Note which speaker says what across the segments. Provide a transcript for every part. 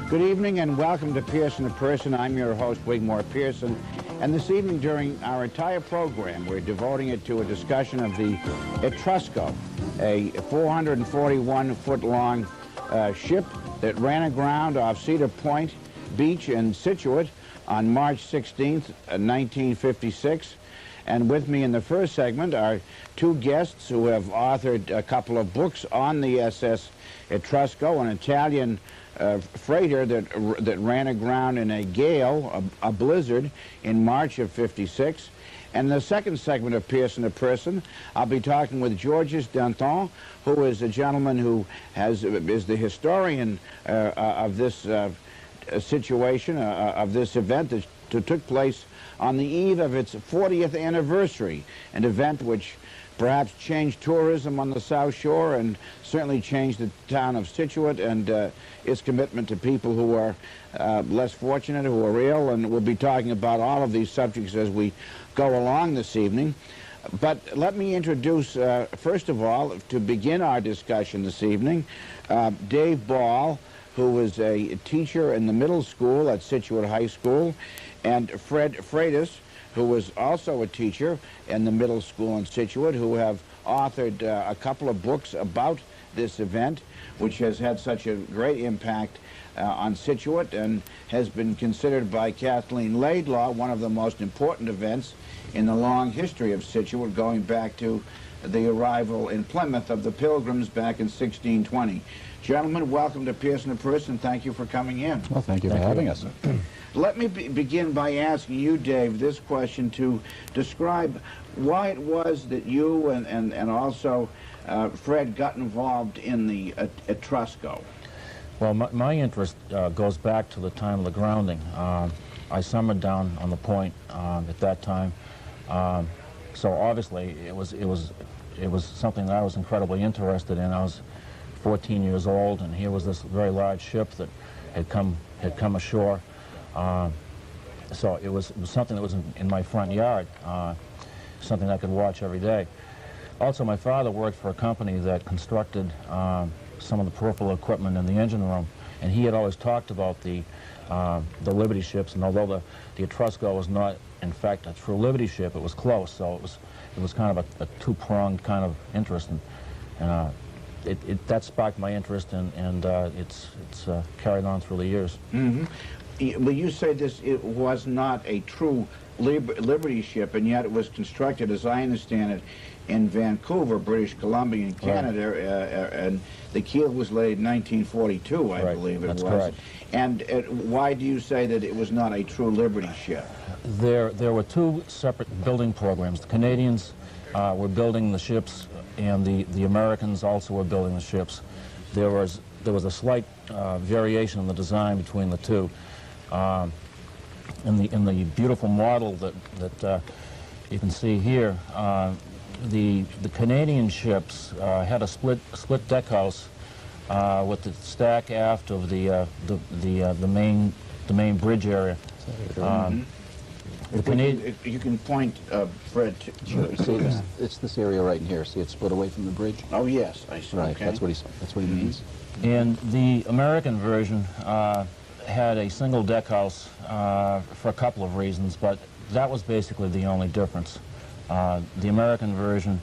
Speaker 1: Good evening and welcome to Pearson in Person. I'm your host, Wigmore Pearson. And this evening, during our entire program, we're devoting it to a discussion of the Etrusco, a 441-foot-long ship that ran aground off Cedar Point Beach in Scituate on March 16th, 1956. And with me in the first segment are two guests who have authored a couple of books on the SS Etrusco, an Italian freighter that ran aground in a gale, a blizzard, in March of '56. And the second segment of Pearson to Person, I'll be talking with Georges Danton, who is a gentleman who is the historian of this situation, of this event that took place on the eve of its 40th anniversary, an event which perhaps changed tourism on the South Shore and certainly changed the town of Scituate and its commitment to people who are less fortunate, who are ill, and we'll be talking about all of these subjects as we go along this evening. But let me introduce, first of all, to begin our discussion this evening, Dave Ball, who is a teacher in the middle school at Scituate High School, and Fred Freitas, who was also a teacher in the middle school in Scituate, who have authored a couple of books about this event, which has had such a great impact on Scituate and has been considered by Kathleen Laidlaw one of the most important events in the long history of Scituate, going back to the arrival in Plymouth of the Pilgrims back in 1620. Gentlemen, welcome to Pearson in Person. Thank you for coming in.
Speaker 2: Well, thank you for having us.
Speaker 1: Let me begin by asking you, Dave, this question to describe why it was that you and also Fred got involved in the Etrusco.
Speaker 3: Well, my interest goes back to the time of the grounding. I summered down on the point at that time, so obviously it was something that I was incredibly interested in. I was 14 years old, and here was this very large ship that had come ashore. So it was something that was in my front yard, something I could watch every day. Also, my father worked for a company that constructed some of the peripheral equipment in the engine room, and he had always talked about the Liberty ships. And although the Etrusco was not, in fact, a true Liberty ship, it was close. So it was kind of a two-pronged kind of interest, and that sparked my interest, and it's carried on through the years.
Speaker 1: Mm-hmm. But you say it was not a true Liberty ship, and yet it was constructed, as I understand it, in Vancouver, British Columbia, in Canada, right. And the keel was laid in 1942, I believe it was.
Speaker 3: That's correct.
Speaker 1: And why do you say that it was not a true Liberty ship?
Speaker 3: There were two separate building programs. The Canadians were building the ships, and the Americans also were building the ships. There was a slight variation in the design between the two. In the beautiful model that you can see here, the Canadian ships had a split deckhouse with the stack aft of the main bridge area.
Speaker 1: If you can point, Fred.
Speaker 2: Sure. See, it's this area right in here. See, it's split away from the bridge.
Speaker 1: Oh yes, I see.
Speaker 2: Right.
Speaker 1: Okay.
Speaker 2: That's what he means.
Speaker 3: And the American version had a single deckhouse for a couple of reasons, but that was basically the only difference. The American version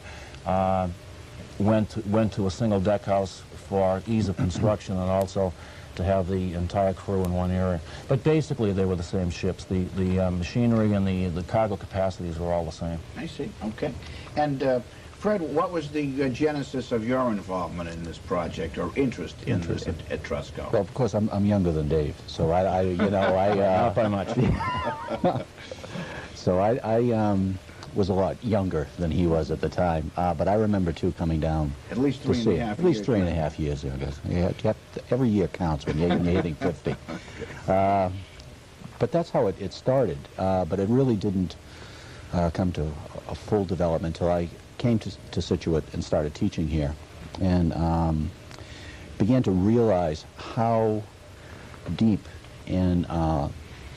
Speaker 3: went to a single deckhouse for ease of construction and also to have the entire crew in one area. But basically they were the same ships. The machinery and the cargo capacities were all the same.
Speaker 1: I see. Okay. And Fred, what was the genesis of your involvement in this project or interest in this Etrusco?
Speaker 2: Well, of course, I'm younger than Dave, so I
Speaker 3: not by much.
Speaker 2: So I was a lot younger than he was at the time, but I remember too coming down
Speaker 1: at least
Speaker 2: to see him. At least 3.5 years ago. Every year counts when you're hitting 50. But that's how it started. But it really didn't come to a full development until I came to Scituate and started teaching here, and began to realize how deep and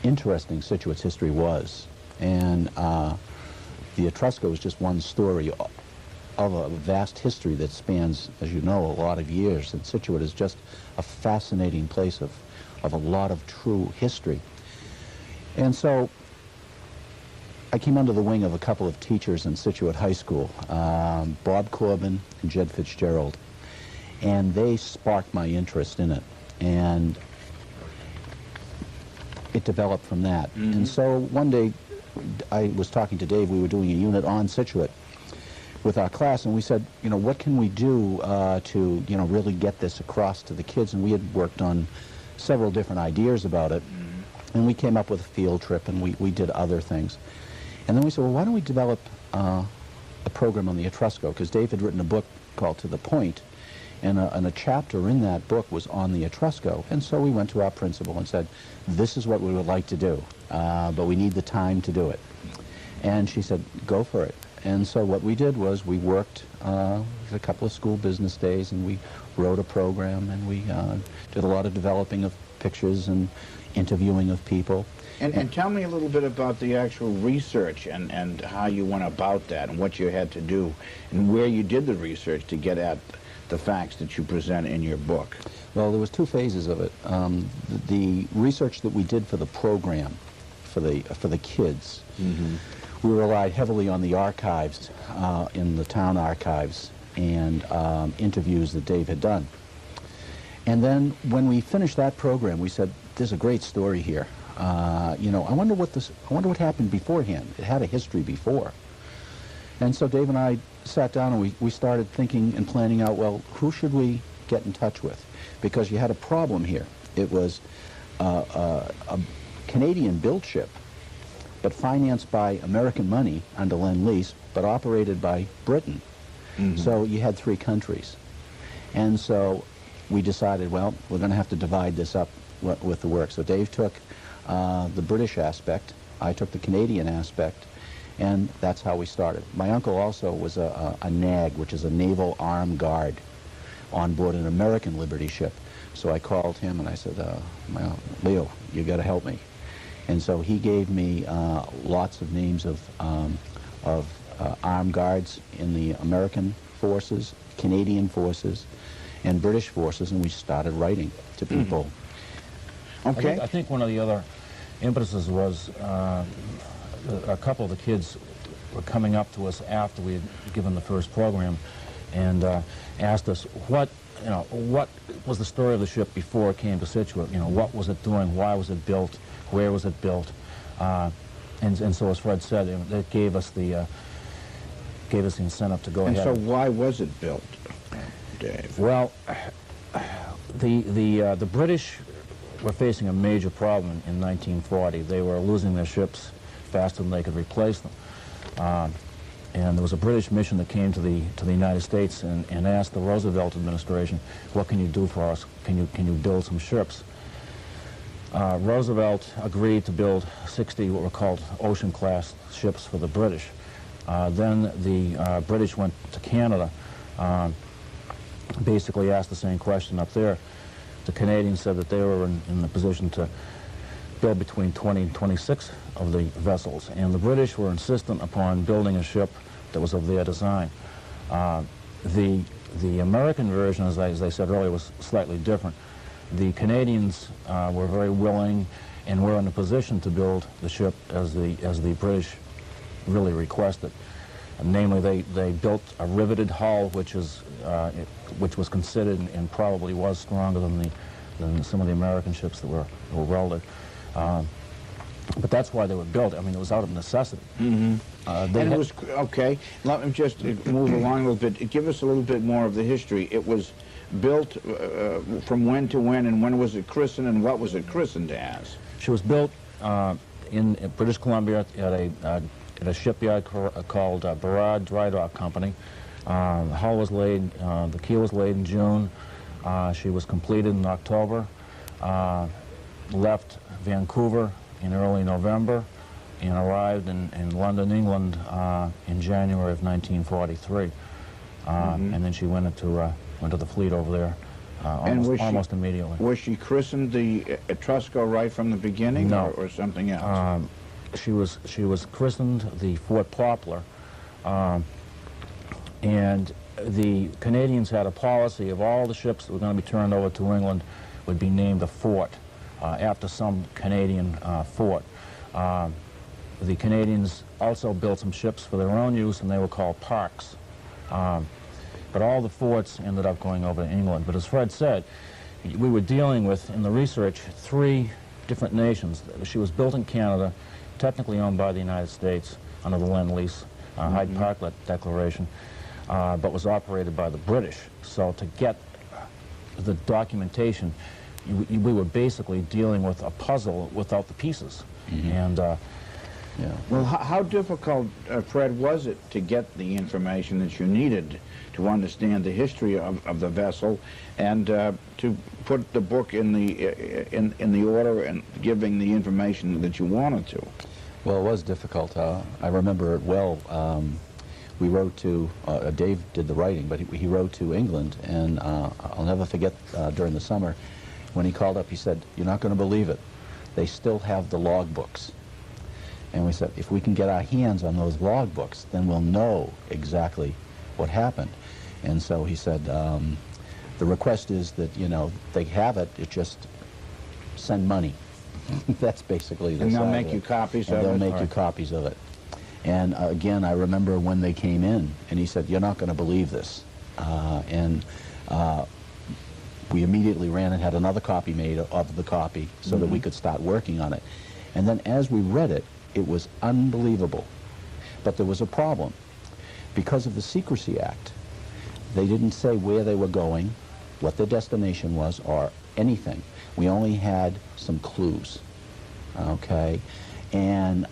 Speaker 2: interesting Scituate's history was. And the Etrusco is just one story of a vast history that spans, as you know, a lot of years. And Scituate is just a fascinating place of of a lot of true history. And so I came under the wing of a couple of teachers in Situate High School, Bob Corbin and Jed Fitzgerald, and they sparked my interest in it, and it developed from that. And so one day I was talking to Dave, we were doing a unit on Situate with our class, and we said, you know, what can we do to, you know, really get this across to the kids? And we had worked on several different ideas about it, and we came up with a field trip, and we did other things. And then we said, well, why don't we develop a program on the Etrusco? Because Dave had written a book called To the Point, and a chapter in that book was on the Etrusco. And so we went to our principal and said, this is what we would like to do, but we need the time to do it. And she said, go for it. And so what we did was we worked a couple of school business days, and we wrote a program, and we did a lot of developing of pictures and interviewing of people.
Speaker 1: And tell me a little bit about the actual research and how you went about that and what you had to do and where you did the research to get at the facts that you present in your book.
Speaker 2: Well, there was two phases of it. The research that we did for the program, for the kids, we relied heavily on the archives, in the town archives, and interviews that Dave had done. And then when we finished that program, we said, there's a great story here. You know, I wonder what happened beforehand. It had a history before. And so Dave and I sat down, and we started thinking and planning out, well, who should we get in touch with? Because you had a problem here. It was a Canadian-built ship, but financed by American money under Lend-Lease, but operated by Britain. So you had three countries. And so we decided, well, we're going to have to divide this up with the work. So Dave took the British aspect, I took the Canadian aspect, and that's how we started. My uncle also was a NAG, which is a Naval Armed Guard, on board an American Liberty ship. So I called him and I said, well, Leo, you got to help me. And so he gave me lots of names of armed guards in the American forces, Canadian forces, and British forces, and we started writing to people.
Speaker 1: Okay.
Speaker 3: I think one of the other impetuses was a couple of the kids were coming up to us after we had given the first program and asked us what was the story of the ship before it came to Situate. You know, what was it doing? Why was it built? Where was it built? And so, as Fred said, it gave us the incentive to go ahead.
Speaker 1: And so, why was it built, Dave?
Speaker 3: Well, the British were facing a major problem in 1940. They were losing their ships faster than they could replace them. And there was a British mission that came to the United States and asked the Roosevelt administration, what can you do for us? Can you build some ships? Roosevelt agreed to build 60 what were called ocean-class ships for the British. Then the British went to Canada, basically asked the same question up there. The Canadians said that they were in the position to build between 20 and 26 of the vessels, and the British were insistent upon building a ship that was of their design. The American version, as I said earlier, was slightly different. The Canadians were very willing and were in a position to build the ship as the British really requested. Namely, they built a riveted hull, which was considered and probably was stronger than some of the American ships that were welded. But that's why they were built. I mean, it was out of necessity.
Speaker 1: And it was, okay, let me just move along a little bit. Give us a little bit more of the history. It was built from when to when, and when was it christened, and what was it christened as?
Speaker 3: She was built in British Columbia at a shipyard called Burrard Dry Dock Company. The hull was laid, the keel was laid in June. She was completed in October, left Vancouver in early November, and arrived in London, England in January of 1943. And then she went to the fleet over there almost immediately.
Speaker 1: Was she christened the Etrusco right from the beginning?
Speaker 3: No.
Speaker 1: Or something else?
Speaker 3: She was christened the Fort Poplar, and the Canadians had a policy of all the ships that were going to be turned over to England would be named a fort. after some Canadian fort. The Canadians also built some ships for their own use, and they were called parks. But all the forts ended up going over to England. But as Fred said, we were dealing with, in the research, 3 different nations. She was built in Canada, technically owned by the United States under the Lend-Lease Hyde Park Declaration, but was operated by the British. So to get the documentation, we were basically dealing with a puzzle without the pieces. And
Speaker 2: Yeah.
Speaker 1: Well, how difficult, Fred, was it to get the information that you needed to understand the history of the vessel and to put the book in the order and giving the information that you wanted to?
Speaker 2: Well, it was difficult. I remember it well. We wrote to, Dave did the writing, but he wrote to England, and I'll never forget during the summer when he called up, he said, "You're not going to believe it. They still have the logbooks." And we said, if we can get our hands on those logbooks, then we'll know exactly what happened. And so he said, the request is that, you know, they have it, it just send money. That's basically the
Speaker 1: And they'll
Speaker 2: side
Speaker 1: make
Speaker 2: of
Speaker 1: you
Speaker 2: it.
Speaker 1: copies
Speaker 2: And
Speaker 1: of it?
Speaker 2: they'll make
Speaker 1: All
Speaker 2: you
Speaker 1: right.
Speaker 2: copies of it. And again, I remember when they came in, and he said, "You're not going to believe this." We immediately ran and had another copy made of the copy so that we could start working on it. And then as we read it, it was unbelievable. But there was a problem. Because of the Secrecy Act, they didn't say where they were going, what their destination was, or anything. We only had some clues, okay? And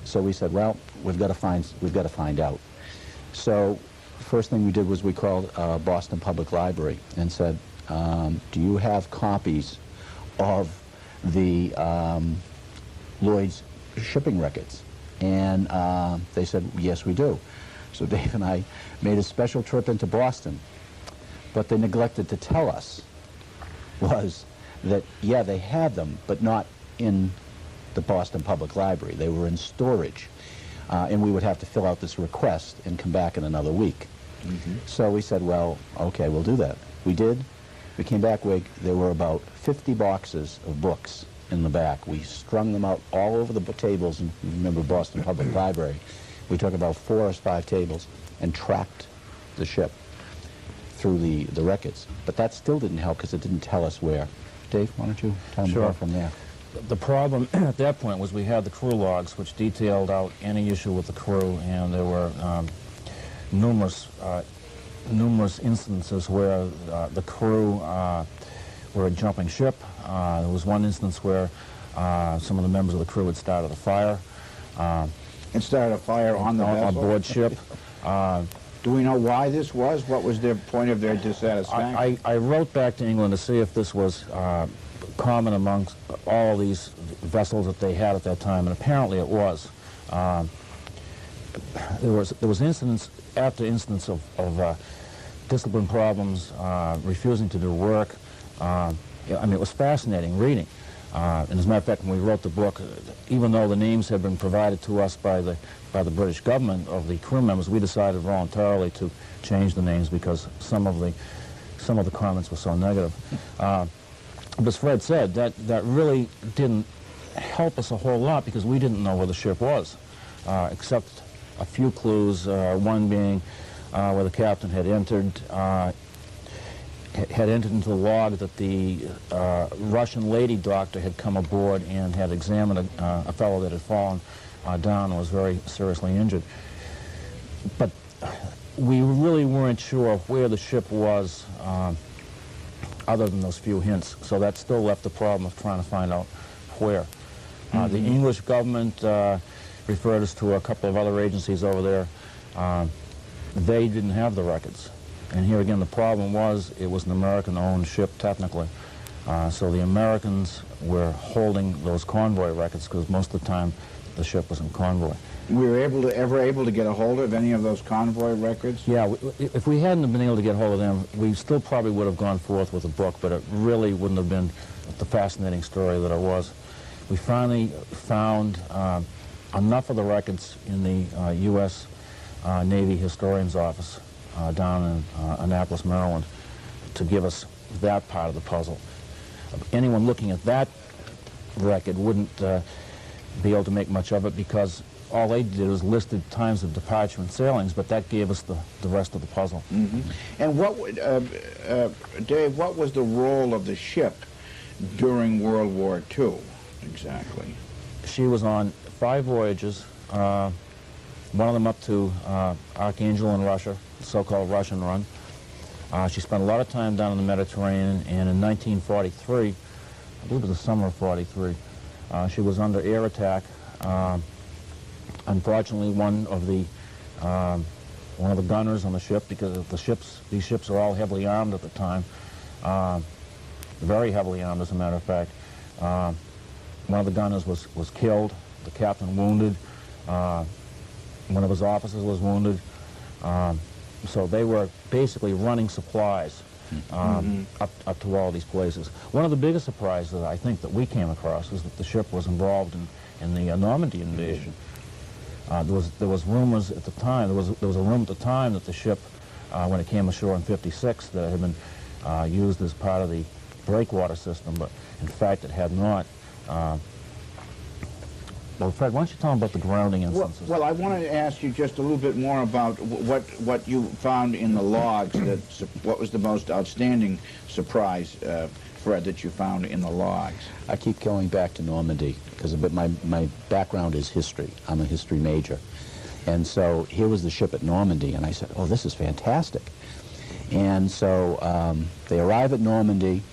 Speaker 2: so we said, well, we've got to find out. So first thing we did was we called Boston Public Library and said, do you have copies of the Lloyd's shipping records? And they said, yes, we do. So Dave and I made a special trip into Boston. What they neglected to tell us was that, yeah, they had them, but not in the Boston Public Library. They were in storage. And we would have to fill out this request and come back in another week. So we said, well, okay, we'll do that. We did. We came back, there were about 50 boxes of books in the back. We strung them out all over the tables, and remember Boston Public Library. We took about 4 or 5 tables and tracked the ship through the records. But that still didn't help because it didn't tell us where. Dave, why don't you tell me more from there?
Speaker 3: the problem at that point was we had the crew logs, which detailed out any issue with the crew, and there were numerous instances where the crew were jumping ship. There was one instance where some of the members of the crew had started a fire.
Speaker 1: It started a fire on the vessel?
Speaker 3: On board ship.
Speaker 1: Do we know why this was? What was their point of their dissatisfaction?
Speaker 3: I wrote back to England to see if this was common amongst all these vessels that they had at that time, and apparently it was. There was incidents after incidents of discipline problems, refusing to do work. I mean, it was fascinating reading. And as a matter of fact, when we wrote the book, even though the names had been provided to us by the British government of the crew members, we decided voluntarily to change the names because some of the comments were so negative. But as Fred said, that really didn't help us a whole lot because we didn't know where the ship was, except a few clues. One being where the captain had entered into the log that the Russian lady doctor had come aboard and had examined a fellow that had fallen down and was very seriously injured. But we really weren't sure of where the ship was other than those few hints. So that still left the problem of trying to find out where. The English government referred us to a couple of other agencies over there. They didn't have the records. And here again, the problem was it was an American-owned ship, technically. So the Americans were holding those convoy records because most of the time the ship was in convoy.
Speaker 1: We were ever able to get a hold of any of those convoy records?
Speaker 3: Yeah, if we hadn't been able to get hold of them, we still probably would have gone forth with a book, but it really wouldn't have been the fascinating story that it was. We finally found enough of the records in the U.S. Navy Historian's Office down in Annapolis, Maryland, to give us that part of the puzzle. anyone looking at that record wouldn't be able to make much of it, because all they did was listed times of departure and sailings, but that gave us the rest of the puzzle.
Speaker 1: Mm-hmm. And what would, Dave, what was the role of the ship during World War II, exactly?
Speaker 3: She was on 5 voyages, one of them up to Archangel in Russia, the so-called Russian run. She spent a lot of time down in the Mediterranean, and in 1943, I believe it was the summer of 43, she was under air attack. Unfortunately, one of the gunners on the ship, because these ships are all heavily armed at the time, very heavily armed, as a matter of fact. One of the gunners was killed, the captain wounded, one of his officers was wounded. So they were basically running supplies up to all these places. One of the biggest surprises, I think, that we came across is that the ship was involved in the Normandy invasion. There was rumors at the time. There was a rumor at the time that the ship, when it came ashore in '56, that it had been used as part of the breakwater system, but in fact it had not. Well, Fred, why don't you tell them about the grounding instances?
Speaker 1: Well, I wanted to ask you just a little bit more about what you found in the logs. What was the most outstanding surprise, Fred, that you found in the logs?
Speaker 2: I keep going back to Normandy because my background is history. I'm a history major. And so here was the ship at Normandy, and I said, oh, this is fantastic. And so they arrive at Normandy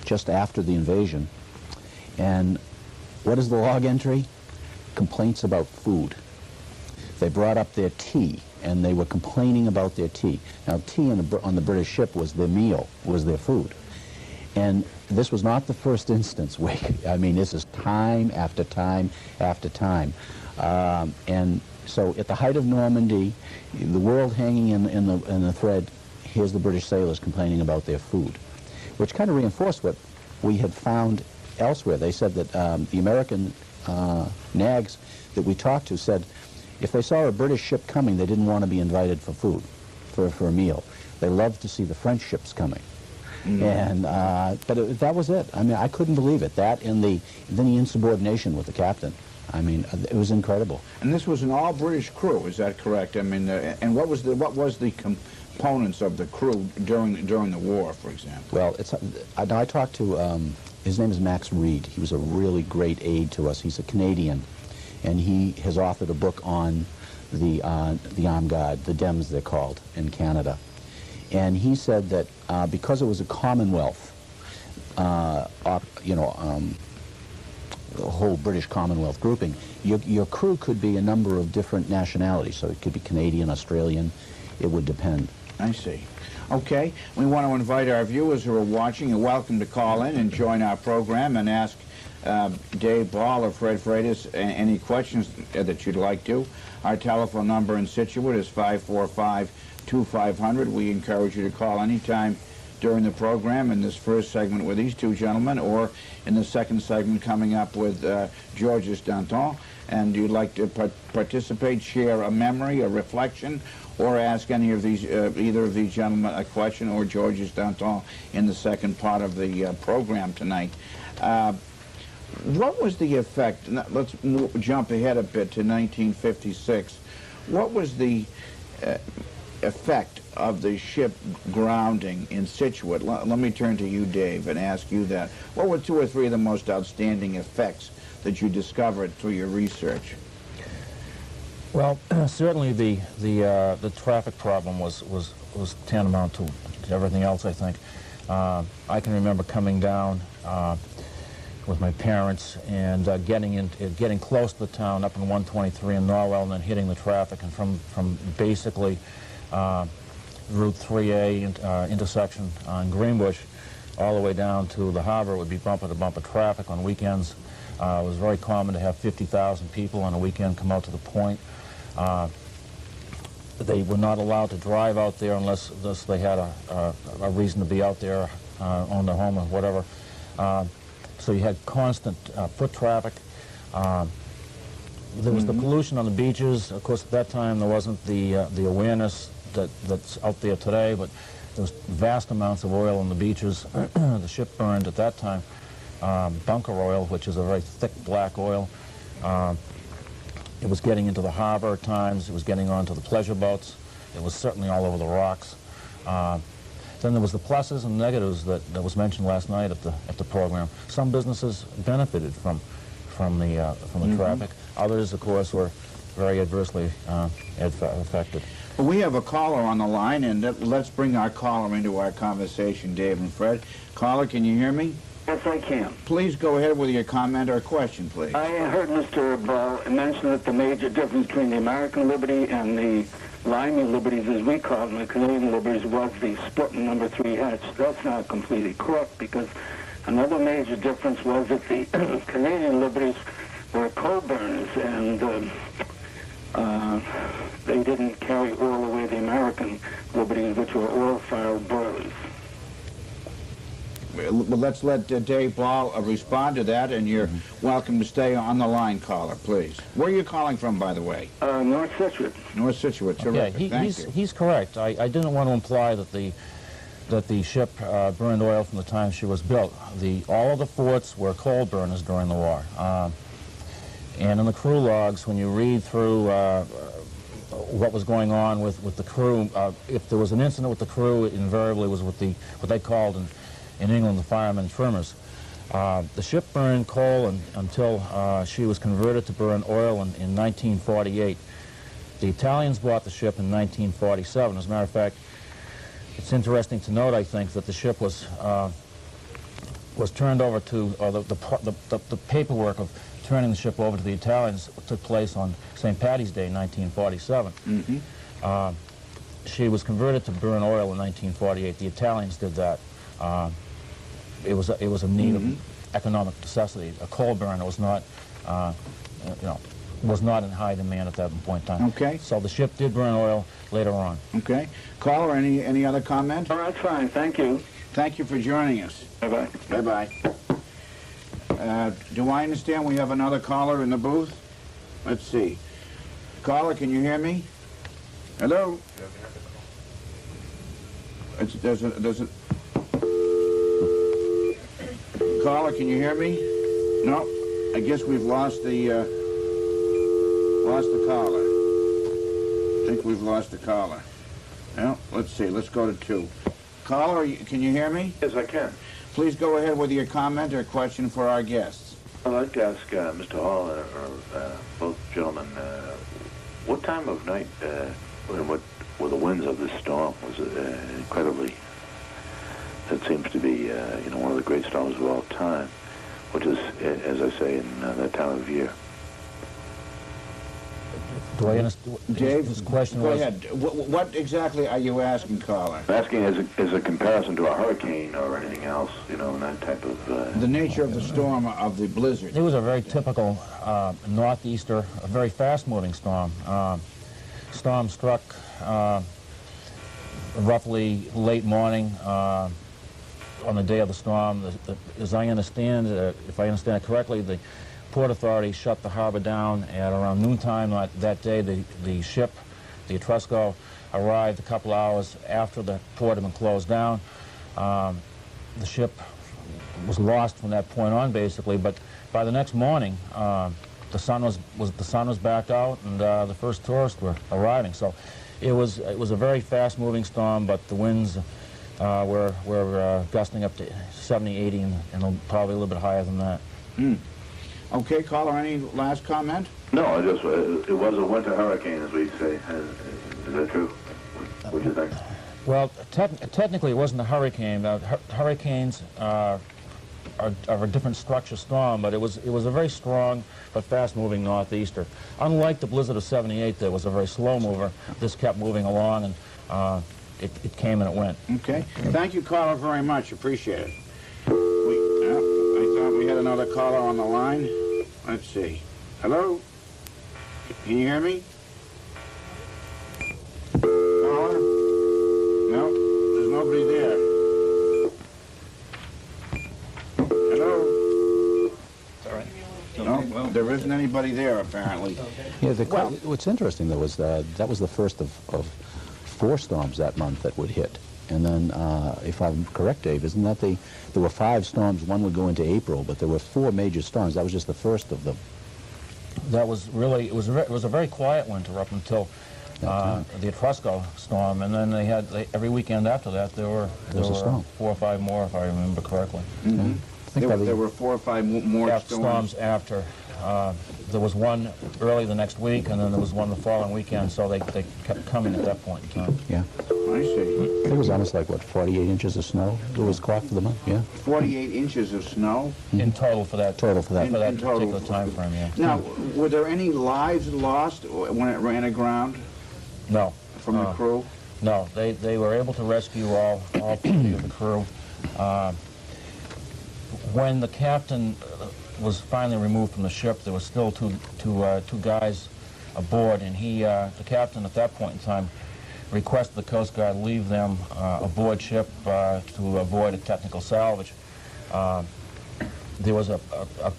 Speaker 2: just after the invasion, and what is the log entry? Complaints about food. They brought up their tea, and they were complaining about their tea. Now, tea on the British ship was their meal, was their food. And this was not the first instance. I mean, this is time after time after time. And so at the height of Normandy, the world hanging in the thread, here's the British sailors complaining about their food, which kind of reinforced what we had found elsewhere. They said that the American nags that we talked to said if they saw a British ship coming, they didn't want to be invited for food, for a meal. They loved to see the French ships coming. And but that was it. I mean, I couldn't believe it. That and then the insubordination with the captain. I mean, it was incredible.
Speaker 1: And this was an all-British crew, is that correct? I mean, and what was the components of the crew during the war, for example?
Speaker 2: Well, I talked to. His name is Max Reed. He was a really great aide to us. He's a Canadian, and he has authored a book on the armed guard, the Dems they're called, in Canada. And he said that because it was a Commonwealth, the whole British Commonwealth grouping, your crew could be a number of different nationalities. So it could be Canadian, Australian, it would depend.
Speaker 1: I see. Okay, we want to invite our viewers who are watching, you're welcome to call in and join our program and ask Dave Ball or Fred Freitas any questions that you'd like to. Our telephone number in Scituate is 545-2500. We encourage you to call anytime during the program in this first segment with these two gentlemen, or in the second segment coming up with Georges Danton. And you'd like to participate, share a memory, a reflection, or ask any of these, either of these gentlemen a question, or Georges Danton in the second part of the program tonight. What was the effect? Let's jump ahead a bit to 1956. What was the effect of the ship grounding in Scituate? Let me turn to you, Dave, and ask you that. What were 2 or 3 of the most outstanding effects that you discovered through your research?
Speaker 3: Well, certainly the traffic problem was tantamount to everything else, I think. I can remember coming down with my parents and getting close to the town up in 123 in Norwell, and then hitting the traffic, and from basically Route 3A intersection on Greenbush all the way down to the harbor would be bumper-to-bumper traffic on weekends. It was very common to have 50,000 people on a weekend come out to the point. They were not allowed to drive out there unless they had a reason to be out there, on their home or whatever. So you had constant foot traffic. There was the pollution on the beaches. Of course, at that time there wasn't the awareness that's out there today, but there was vast amounts of oil on the beaches. The ship burned at that time bunker oil, which is a very thick black oil. It was getting into the harbor at times. It was getting onto the pleasure boats. It was certainly all over the rocks. Then there was the pluses and negatives that was mentioned last night at the program. Some businesses benefited from the traffic. Others, of course, were very adversely affected.
Speaker 1: Well, we have a caller on the line, and let's bring our caller into our conversation, Dave and Fred. Caller, can you hear me?
Speaker 4: Yes, I can.
Speaker 1: Please go ahead with your comment or question, please.
Speaker 4: I heard Mr. Ball mention that the major difference between the American liberty and the Limey liberties, as we call them, the Canadian liberties, was the split in number 3 hatch. That's not completely correct, because another major difference was that the Canadian liberties were coal burners, and they didn't carry oil the way the American liberties, which were oil-fired boilers.
Speaker 1: Well, let's let Dave Ball respond to that, and you're welcome to stay on the line, caller, please. Where are you calling from, by the way?
Speaker 4: North Scituate.
Speaker 1: North Scituate, terrific.
Speaker 3: Yeah, he's correct. I didn't want to imply that the ship burned oil from the time she was built. All of the forts were coal burners during the war. And in the crew logs, when you read through what was going on with the crew, if there was an incident with the crew, it invariably was with what they called in England the firemen trimmers. The ship burned coal until she was converted to burn oil in 1948. The Italians bought the ship in 1947. As a matter of fact, it's interesting to note, I think, that the ship was turned over to, or the paperwork of turning the ship over to the Italians took place on St. Paddy's Day in 1947.
Speaker 1: Mm-hmm.
Speaker 3: She was converted to burn oil in 1948. The Italians did that. It was a need of economic necessity. A coal burner was not, was not in high demand at that point in time.
Speaker 1: Okay.
Speaker 3: So the ship did burn oil later on.
Speaker 1: Okay. Caller, any other comment?
Speaker 4: All right, fine. Thank you.
Speaker 1: Thank you for joining us.
Speaker 4: Bye-bye.
Speaker 1: Bye-bye. Do I understand we have another caller in the booth? Let's see. Caller, can you hear me? Hello? There's a caller, can you hear me? No, I guess we've lost the caller. I think we've lost the caller. Well, let's see. Let's go to 2. Caller, can you hear me?
Speaker 5: Yes, I can.
Speaker 1: Please go ahead with your comment or question for our guests.
Speaker 5: I'd like to ask Mr. Hall or both gentlemen, what time of night, what were the winds of this storm? Was it incredibly? That seems to be, one of the great storms of all time, which is, as I say, in that time of year.
Speaker 3: Do I understand?
Speaker 1: Dave,
Speaker 3: his question
Speaker 1: go
Speaker 3: was,
Speaker 1: ahead. What exactly are you asking, caller?
Speaker 5: I'm asking as a comparison to a hurricane or anything else, in that type of...
Speaker 1: The nature of the storm, of the blizzard.
Speaker 3: It was a very typical northeaster, a very fast-moving storm. Storm struck roughly late morning on the day of the storm. As I understand, if I understand it correctly, the Port Authority shut the harbor down at around noontime that day. The ship, the Etrusco, arrived a couple hours after the port had been closed down. The ship was lost from that point on, basically, but by the next morning, the sun was back out, and the first tourists were arriving. So it was a very fast-moving storm, but the winds were gusting up to 70, 80, and probably a little bit higher than that.
Speaker 1: Okay, caller, any last comment?
Speaker 5: No, it was a winter hurricane, as we say. Is that true? What do you think?
Speaker 3: Well, technically it wasn't a hurricane. Hurricanes are a different structure storm, but it was a very strong but fast-moving northeaster. Unlike the blizzard of '78, that was a very slow mover. This kept moving along, and it came and it went.
Speaker 1: Okay. Thank you, caller, very much. Appreciate it. I thought we had another caller on the line. Let's see. Hello? Can you hear me? Caller? No, there's nobody there. Hello?
Speaker 6: All right.
Speaker 1: No, there isn't anybody there, apparently.
Speaker 2: Yeah, what's interesting, though, is that was the first of 4 storms that month that would hit. And then, if I'm correct, Dave, isn't that there were 5 storms, one would go into April, but there were 4 major storms. That was just the first of them.
Speaker 3: That was really, it was a very quiet winter up until the Etrusco storm, and then every weekend after that there were 4 or 5 more, if I remember correctly.
Speaker 1: Mm-hmm. There were 4 or 5 more storms
Speaker 3: after. There was one early the next week, and then there was one the following weekend, so they kept coming at that point in time.
Speaker 2: Yeah.
Speaker 1: I see.
Speaker 2: It was almost like, what, 48 inches of snow that was caught for the month? Yeah.
Speaker 1: 48 inches of snow?
Speaker 3: In total for that.
Speaker 2: Total for that.
Speaker 3: For that
Speaker 1: total.
Speaker 3: particular time frame, yeah.
Speaker 1: Now, were there any lives lost when it ran aground?
Speaker 3: No.
Speaker 1: From the crew?
Speaker 3: No. They were able to rescue all 50 of the crew. When the captain was finally removed from the ship, there were still two guys aboard, and the captain at that point in time requested the Coast Guard leave them aboard ship to avoid a technical salvage. There was a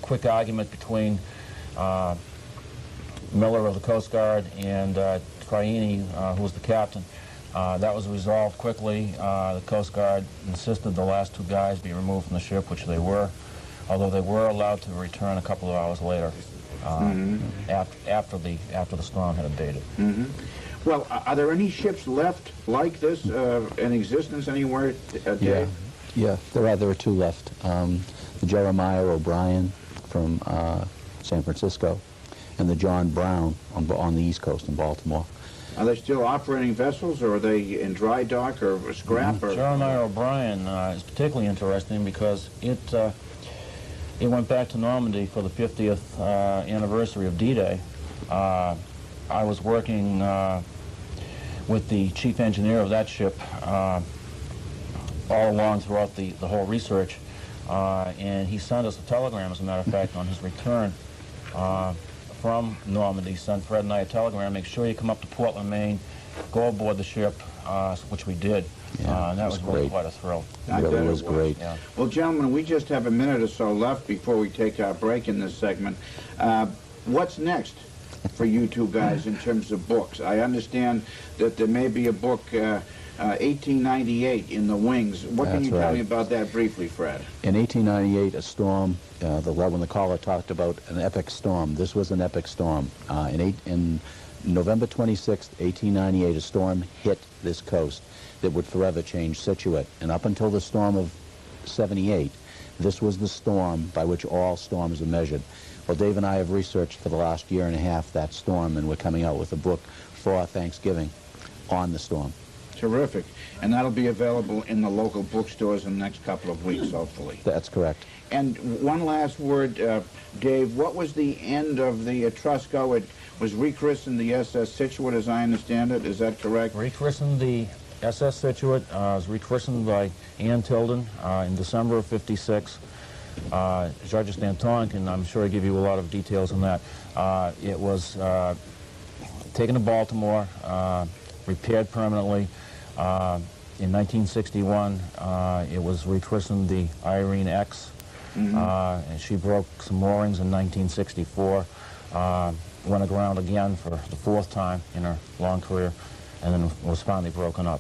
Speaker 3: quick argument between Miller of the Coast Guard and Traini, who was the captain. That was resolved quickly. The Coast Guard insisted the last 2 guys be removed from the ship, which they were, although they were allowed to return a couple of hours later after the storm had abated.
Speaker 1: Mm-hmm. Well, are there any ships left like this in existence anywhere, Dave?
Speaker 2: Yeah, there are 2 left. The Jeremiah O'Brien from San Francisco and the John Brown on the East Coast in Baltimore.
Speaker 1: Are they still operating vessels, or are they in dry dock or scrap? Or
Speaker 3: Jeremiah O'Brien is particularly interesting because it went back to Normandy for the 50th anniversary of D-Day. I was working with the chief engineer of that ship all along throughout the whole research, and he sent us a telegram, as a matter of fact, on his return from Normandy. Sent Fred and I a telegram: make sure you come up to Portland, Maine, go aboard the ship, which we did.
Speaker 2: Yeah,
Speaker 3: and that was really quite a thrill.
Speaker 2: It really was great.
Speaker 3: Yeah.
Speaker 1: Well, gentlemen, we just have a minute or so left before we take our break in this segment. What's next for you 2 guys in terms of books? I understand that there may be a book, 1898, in the wings. What can you tell me about that briefly, Fred?
Speaker 2: In 1898, a storm, when the caller talked about an epic storm, this was an epic storm. In November 26, 1898, a storm hit this coast that would forever change Scituate. And up until the storm of 78, this was the storm by which all storms are measured. Well, Dave and I have researched for the last 1.5 years that storm, and we're coming out with a book for Thanksgiving on the storm.
Speaker 1: Terrific. And that'll be available in the local bookstores in the next couple of weeks, hopefully.
Speaker 2: That's correct.
Speaker 1: And one last word, Dave, what was the end of the Etrusco? It was rechristened the SS Scituate, as I understand it. Is that correct?
Speaker 3: Rechristened the SS Scituate, was rechristened by Ann Tilden in December of '56. Judge Stanton can, I'm sure, give you a lot of details on that. It was taken to Baltimore, repaired permanently. In 1961, it was rechristened the Irene X, and she broke some moorings in 1964, went aground again for the 4th time in her long career, and then was finally broken up.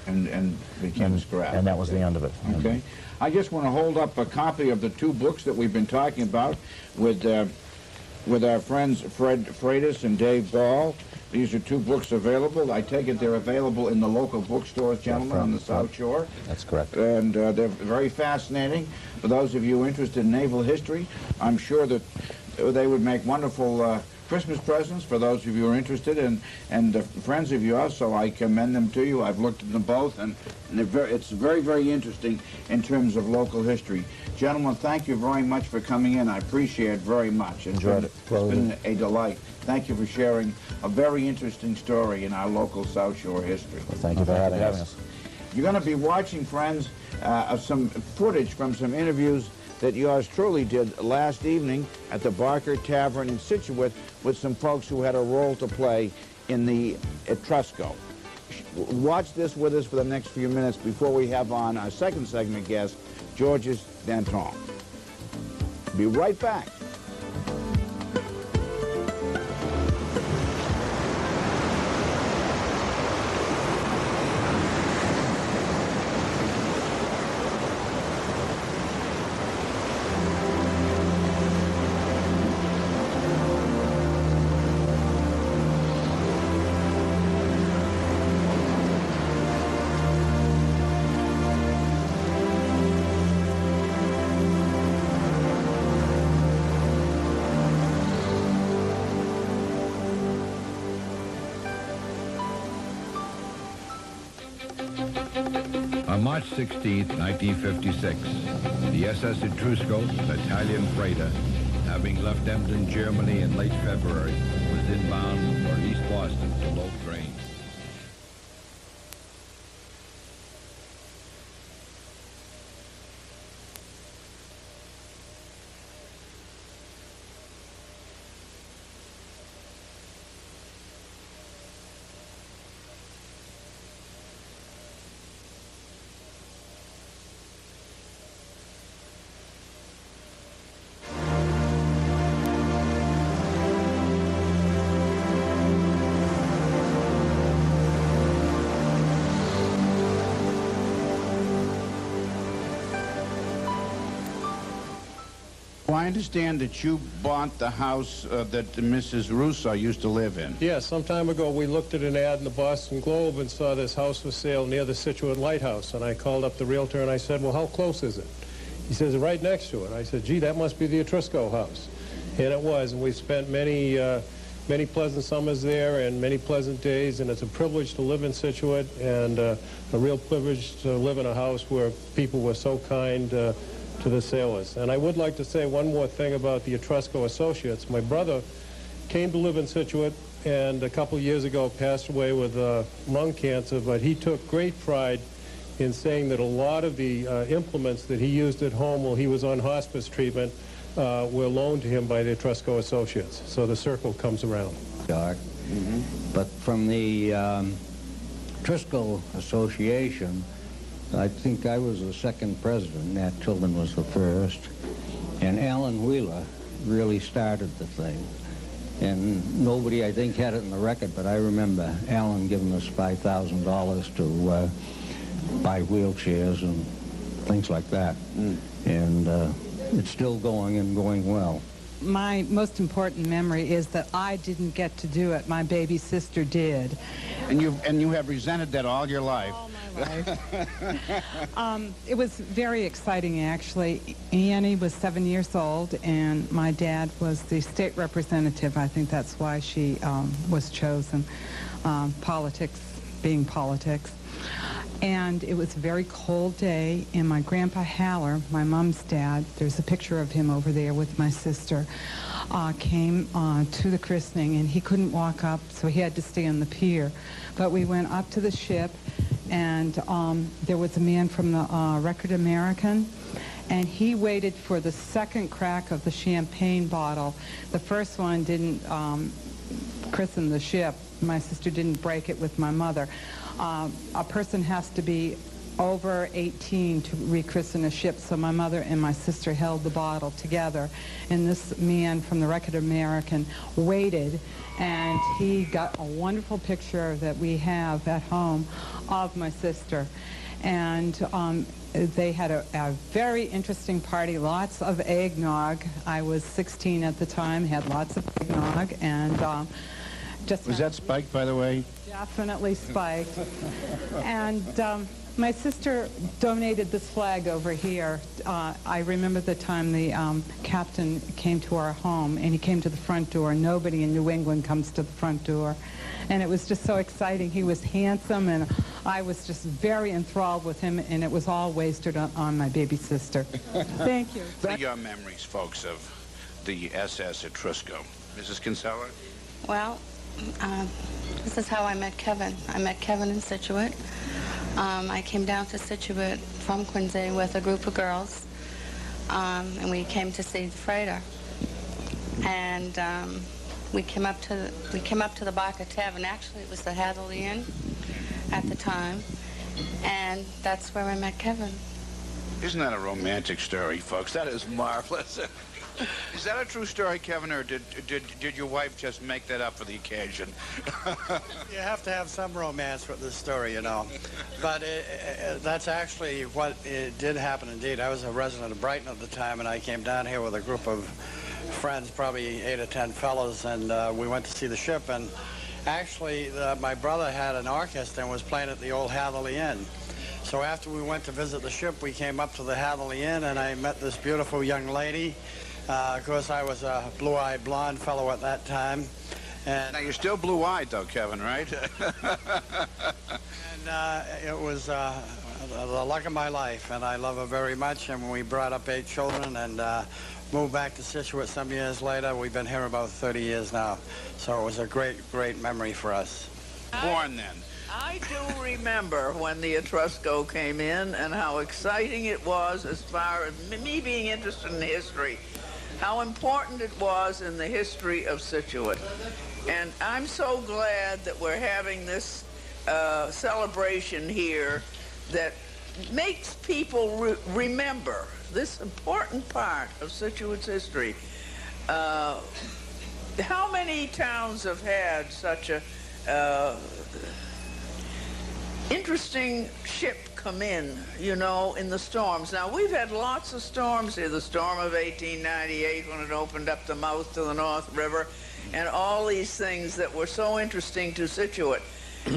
Speaker 1: And became scrap.
Speaker 3: And that was the end of it.
Speaker 1: Okay. I just want to hold up a copy of the 2 books that we've been talking about with our friends Fred Freitas and Dave Ball. These are 2 books available. I take it they're available in the local bookstores, gentlemen, on the South Shore.
Speaker 2: That's correct.
Speaker 1: And they're very fascinating. For those of you interested in naval history, I'm sure that they would make wonderful Christmas presents for those of you who are interested, and friends of yours, so I commend them to you. I've looked at them both, and it's very, very interesting in terms of local history. Gentlemen, thank you very much for coming in. I appreciate it very much.
Speaker 3: Enjoyed it.
Speaker 1: It's been a delight. Thank you for sharing a very interesting story in our local South Shore history.
Speaker 2: Well, thank you for having us.
Speaker 1: You're going to be watching, friends, some footage from some interviews that yours truly did last evening at the Barker Tavern in Scituate with some folks who had a role to play in the Etrusco. Watch this with us for the next few minutes before we have on our second segment guest, Georges Danton. Be right back.
Speaker 6: On March 16, 1956, the SS Etrusco, an Italian freighter, having left Emden, Germany in late February, was inbound for East Boston to load grain.
Speaker 1: Well, I understand that you bought the house that Mrs. Russo used to live in.
Speaker 7: Yeah, some time ago we looked at an ad in the Boston Globe and saw this house for sale near the Situate Lighthouse. And I called up the realtor and I said, well, how close is it? He says, right next to it. I said, gee, that must be the Etrusco house. And it was. And we spent many pleasant summers there and many pleasant days. And it's a privilege to live in Situate and a real privilege to live in a house where people were so kind to the sailors. And I would like to say one more thing about the Etrusco Associates. My brother came to live in Situate and a couple years ago passed away with lung cancer, but he took great pride in saying that a lot of the implements that he used at home while he was on hospice treatment were loaned to him by the Etrusco Associates. So the circle comes around.
Speaker 8: Dark. But from the Etrusco Association, I think I was the second president. Nat Tilden was the first. And Alan Wheeler really started the thing. And nobody, I think, had it in the record, but I remember Alan giving us $5,000 to buy wheelchairs and things like that. And it's still going and going well.
Speaker 9: My most important memory is that I didn't get to do it. My baby sister did.
Speaker 1: And you have resented that all your life.
Speaker 9: All my life. It was very exciting, actually. Annie was 7 years old, and my dad was the state representative. I think that's why she was chosen. Politics being politics. And it was a very cold day, and my grandpa Haller, my mom's dad, there's a picture of him over there with my sister, came to the christening, and he couldn't walk up, so he had to stay on the pier. But we went up to the ship, and there was a man from the Record American, and he waited for the second crack of the champagne bottle. The first one didn't christen the ship. My sister didn't break it with my mother. A person has to be over 18 to rechristen a ship, so my mother and my sister held the bottle together, and this man from the Record American waited, and he got a wonderful picture that we have at home of my sister. And they had a very interesting party, lots of eggnog. I was 16 at the time, had lots of eggnog, and
Speaker 1: Was that spiked, by the way?
Speaker 9: Definitely spiked. And my sister donated this flag over here. I remember the time the captain came to our home, and he came to the front door. Nobody in New England comes to the front door. And it was just so exciting. He was handsome, and I was just very enthralled with him, and it was all wasted on my baby sister. Thank you.
Speaker 1: What are your memories, folks, of the SS Etrusco? Mrs. Kinsella?
Speaker 10: Well, this is how I met Kevin. I met Kevin in Situate. I came down to Situate from Quincy with a group of girls, and we came to see the freighter. And we came up to the Barker Tavern. Actually, it was the Hatherley Inn at the time, and that's where I met Kevin.
Speaker 1: Isn't that a romantic story, folks? That is marvelous. Is that a true story, Kevin, or did your wife just make that up for the occasion?
Speaker 11: You have to have some romance with this story, you know. But that's actually what it did happen indeed. I was a resident of Brighton at the time, and I came down here with a group of friends, probably 8 or 10 fellows, and we went to see the ship. And actually, my brother had an orchestra and was playing at the old Hatherley Inn. So after we went to visit the ship, we came up to the Hatherley Inn, and I met this beautiful young lady. Of course, I was a blue-eyed blonde fellow at that time. And
Speaker 1: now, you're still blue-eyed, though, Kevin, right?
Speaker 11: And it was the luck of my life, and I love her very much. And when we brought up 8 children and moved back to Scituate some years later, we've been here about 30 years now. So it was a great, great memory for us.
Speaker 1: Born then.
Speaker 12: I do remember when the Etrusco came in and how exciting it was as far as me being interested in history, how important it was in the history of Scituate. And I'm so glad that we're having this celebration here that makes people remember this important part of Scituate's history. How many towns have had such a interesting ship come in, you know, in the storms? Now, we've had lots of storms here. The storm of 1898 when it opened up the mouth to the North River, and all these things that were so interesting to Scituate.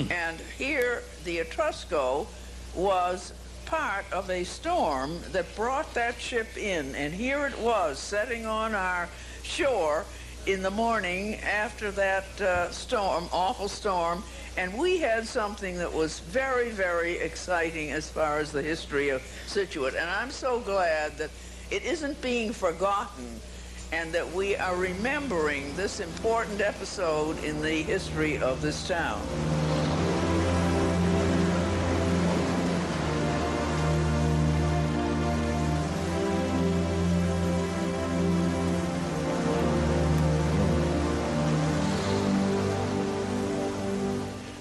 Speaker 12: And here, the Etrusco was part of a storm that brought that ship in, and here it was setting on our shore in the morning after that storm, awful storm, and we had something that was very, very exciting as far as the history of Scituate. And I'm so glad that it isn't being forgotten and that we are remembering this important episode in the history of this town.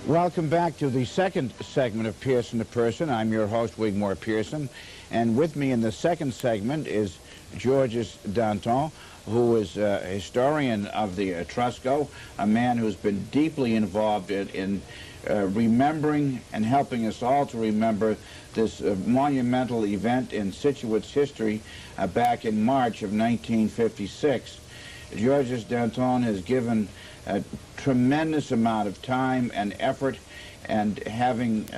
Speaker 1: Welcome back to the second segment of Pearson to Person. I'm your host, Wigmore Pearson, and with me in the second segment is Georges Danton, who is a historian of the Etrusco, a man who's been deeply involved in remembering and helping us all to remember this monumental event in Scituate's history back in March of 1956. Georges Danton has given a tremendous amount of time and effort, and having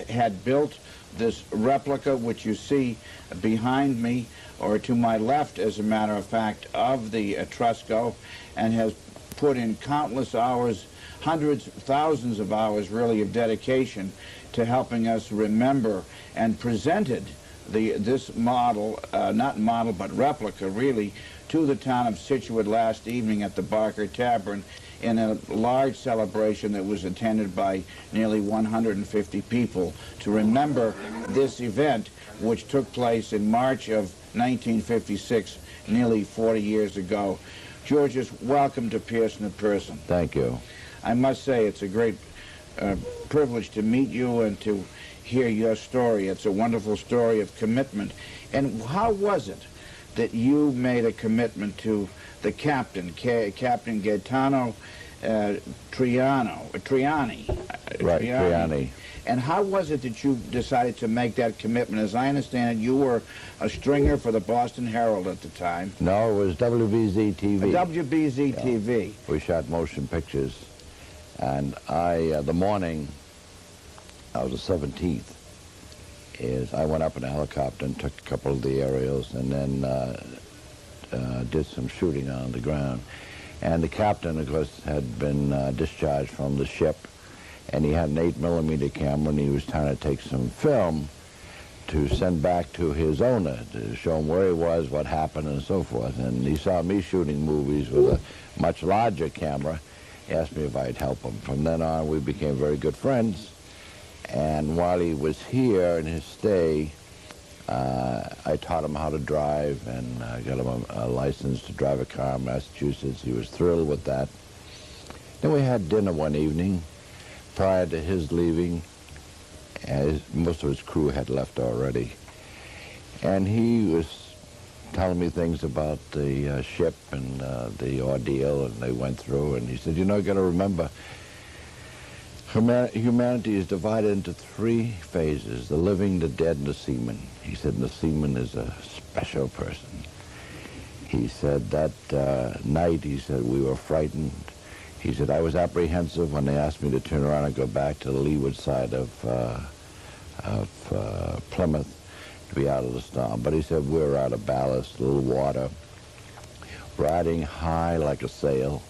Speaker 1: had built this replica, which you see behind me, or to my left, as a matter of fact, of the Etrusco, and has put in countless hours, hundreds, thousands of hours, really, of dedication to helping us remember, and presented this model, not model, but replica, really, to the town of Scituate last evening at the Barker Tavern in a large celebration that was attended by nearly 150 people to remember this event, which took place in March of 1956, nearly 40 years ago. Georges, welcome to Pearson to Person.
Speaker 6: Thank you.
Speaker 1: I must say it's a great privilege to meet you and to hear your story. It's a wonderful story of commitment. And how was it that you made a commitment to the captain, Captain Gaetano Triani?
Speaker 6: Right, Triani.
Speaker 1: And how was it that you decided to make that commitment? As I understand it, you were a stringer for the Boston Herald at the time.
Speaker 6: No, it was WBZ-TV.
Speaker 1: WBZ-TV.
Speaker 6: We shot motion pictures. And the morning of the 17th, I went up in a helicopter and took a couple of the aerials and then did some shooting on the ground. And the captain, of course, had been discharged from the ship, and he had an 8mm camera, and he was trying to take some film to send back to his owner to show him where he was, what happened, and so forth. And he saw me shooting movies with a much larger camera, asked me if I'd help him. From then on, we became very good friends. And while he was here in his stay, I taught him how to drive and got him a license to drive a car in Massachusetts. He was thrilled with that. Then we had dinner one evening prior to his leaving. Most of his crew had left already. And he was telling me things about the ship and the ordeal and they went through. And he said, you know, you got to remember, humanity is divided into 3 phases: the living, the dead, and the seaman. He said, the seaman is a special person. He said that night, he said, we were frightened. He said, I was apprehensive when they asked me to turn around and go back to the leeward side of Plymouth to be out of the storm. But he said, we were out of ballast, a little water, riding high like a sail.